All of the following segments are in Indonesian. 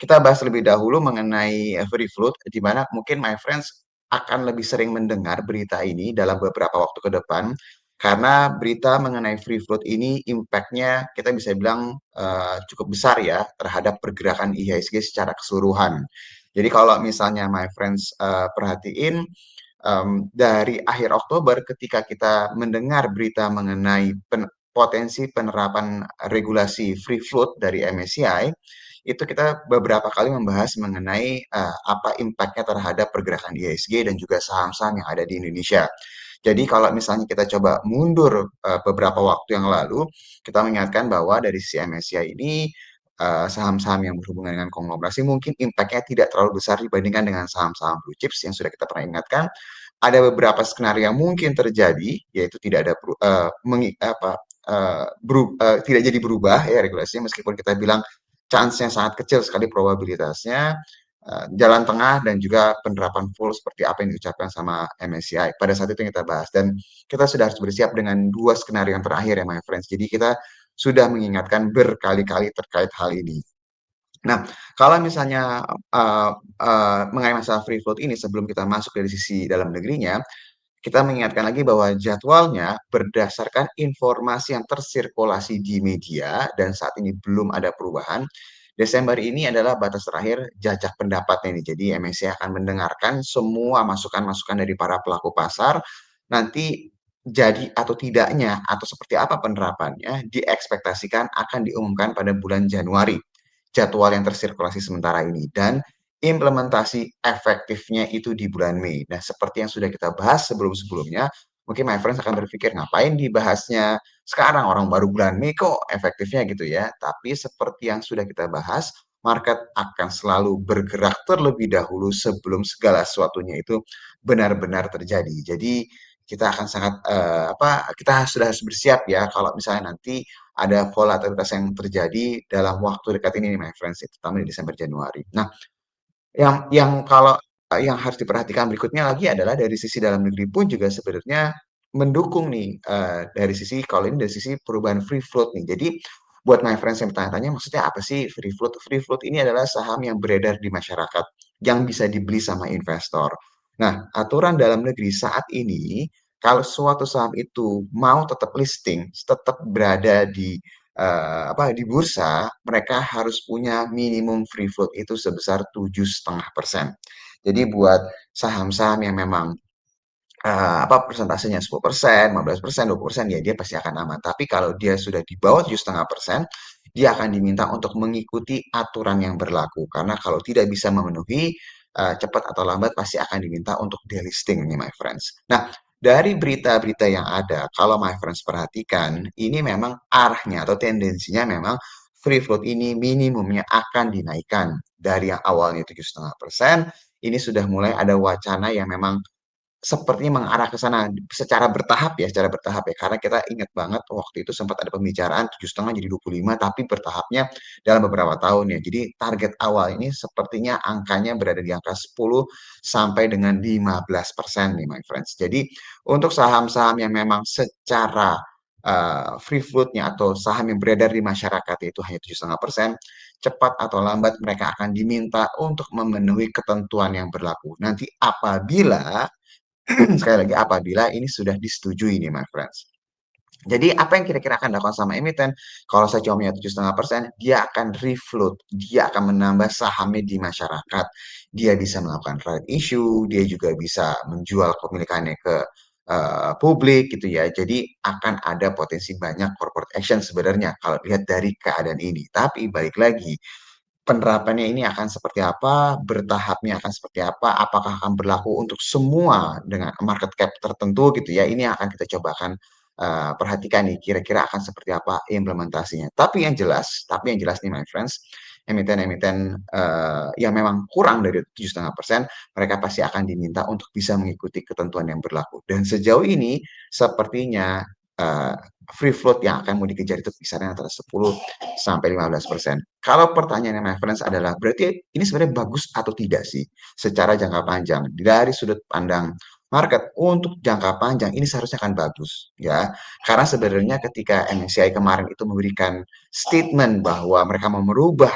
kita bahas lebih dahulu mengenai free float, di mana mungkin my friends akan lebih sering mendengar berita ini dalam beberapa waktu ke depan, karena berita mengenai free float ini impact-nya kita bisa bilang cukup besar ya terhadap pergerakan IHSG secara keseluruhan. Jadi kalau misalnya my friends perhatiin dari akhir Oktober ketika kita mendengar berita mengenai potensi penerapan regulasi free float dari MSCI, itu kita beberapa kali membahas mengenai apa impact-nya terhadap pergerakan IHSG dan juga saham-saham yang ada di Indonesia. Jadi kalau misalnya kita coba mundur beberapa waktu yang lalu, kita mengingatkan bahwa dari sisi MSCI ini saham-saham yang berhubungan dengan konglomerasi mungkin impact-nya tidak terlalu besar dibandingkan dengan saham-saham blue chips yang sudah kita pernah ingatkan. Ada beberapa skenario yang mungkin terjadi, yaitu tidak ada tidak jadi berubah ya regulasinya, meskipun kita bilang chance-nya sangat kecil sekali probabilitasnya. Jalan tengah dan juga penerapan full seperti apa yang diucapkan sama MSCI. Pada saat itu yang kita bahas. Dan kita sudah harus bersiap dengan dua skenario yang terakhir ya my friends. Jadi kita sudah mengingatkan berkali-kali terkait hal ini. Nah, kalau misalnya mengenai masalah free float ini sebelum kita masuk dari sisi dalam negerinya, kita mengingatkan lagi bahwa jadwalnya berdasarkan informasi yang tersirkulasi di media dan saat ini belum ada perubahan. Desember ini adalah batas terakhir jajak pendapatnya nih. Jadi MSCI akan mendengarkan semua masukan-masukan dari para pelaku pasar. Nanti jadi atau tidaknya atau seperti apa penerapannya diekspektasikan akan diumumkan pada bulan Januari. Jadwal yang tersirkulasi sementara ini dan implementasi efektifnya itu di bulan Mei. Nah, seperti yang sudah kita bahas sebelum-sebelumnya, mungkin my friends akan berpikir ngapain dibahasnya sekarang, orang baru bulan Mei kok efektifnya gitu ya. Tapi seperti yang sudah kita bahas, market akan selalu bergerak terlebih dahulu sebelum segala sesuatunya itu benar-benar terjadi. Jadi kita akan sangat kita sudah harus bersiap ya kalau misalnya nanti ada volatilitas yang terjadi dalam waktu dekat ini nih my friends, terutama di Desember Januari. Nah, yang harus diperhatikan berikutnya lagi adalah dari sisi dalam negeri pun juga sebenarnya mendukung nih dari sisi kalau ini dari sisi perubahan free float nih. Jadi buat my friends yang bertanya-tanya maksudnya apa sih free float? Free float ini adalah saham yang beredar di masyarakat yang bisa dibeli sama investor. Nah, aturan dalam negeri saat ini kalau suatu saham itu mau tetap listing, tetap berada di bursa, mereka harus punya minimum free float itu sebesar 7,5%. Jadi buat saham-saham yang memang persentasenya 10%, 15%, 20%, ya dia pasti akan aman. Tapi kalau dia sudah di bawah 7,5%, dia akan diminta untuk mengikuti aturan yang berlaku. Karena kalau tidak bisa memenuhi, cepat atau lambat pasti akan diminta untuk delisting nih my friends. Nah, dari berita-berita yang ada, kalau my friends perhatikan, ini memang arahnya atau tendensinya memang free float ini minimumnya akan dinaikkan. Dari yang awalnya 7,5%, ini sudah mulai ada wacana yang memang sepertinya mengarah ke sana secara bertahap ya, karena kita ingat banget waktu itu sempat ada pembicaraan 7,5 jadi 25, tapi bertahapnya dalam beberapa tahun ya. Jadi target awal ini sepertinya angkanya berada di angka 10 sampai dengan 15% nih my friends. Jadi untuk saham-saham yang memang secara free float-nya atau saham yang beredar di masyarakat itu hanya 7,5%, cepat atau lambat mereka akan diminta untuk memenuhi ketentuan yang berlaku. Nanti apabila sekali lagi apabila ini sudah disetujui nih my friends. Jadi apa yang kira-kira akan dilakukan sama emiten? Kalau saya cuma punya 7,5%, dia akan refloat, dia akan menambah sahamnya di masyarakat. Dia bisa melakukan right issue, dia juga bisa menjual kepemilikannya ke publik gitu ya. Jadi akan ada potensi banyak corporate action sebenarnya kalau lihat dari keadaan ini. Tapi balik lagi, penerapannya ini akan seperti apa, bertahapnya akan seperti apa, apakah akan berlaku untuk semua dengan market cap tertentu gitu ya, ini akan kita coba akan perhatikan nih kira-kira akan seperti apa implementasinya. Tapi yang jelas nih my friends, emiten-emiten yang memang kurang dari 7,5%, mereka pasti akan diminta untuk bisa mengikuti ketentuan yang berlaku. Dan sejauh ini sepertinya eee, free float yang akan mau dikejar itu kisaran antara 10 sampai 15%. Kalau pertanyaannya my friends adalah, berarti ini sebenarnya bagus atau tidak sih secara jangka panjang dari sudut pandang market untuk jangka panjang ini seharusnya akan bagus ya. Karena sebenarnya ketika MSCI kemarin itu memberikan statement bahwa mereka mau merubah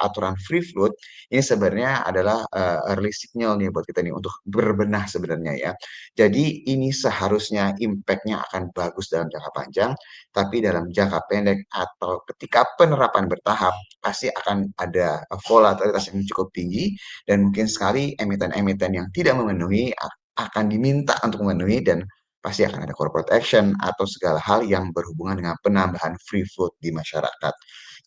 aturan free float, ini sebenarnya adalah early signal nih buat kita nih untuk berbenah sebenarnya ya. Jadi ini seharusnya impact-nya akan bagus dalam jangka panjang, tapi dalam jangka pendek atau ketika penerapan bertahap pasti akan ada volatilitas yang cukup tinggi dan mungkin sekali emiten-emiten yang tidak memenuhi akan diminta untuk memenuhi dan pasti akan ada corporate action atau segala hal yang berhubungan dengan penambahan free float di masyarakat.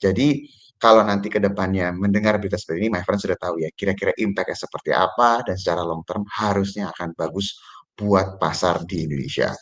Jadi kalau nanti ke depannya mendengar berita seperti ini, my friend sudah tahu ya kira-kira impact-nya seperti apa dan secara long term harusnya akan bagus buat pasar di Indonesia.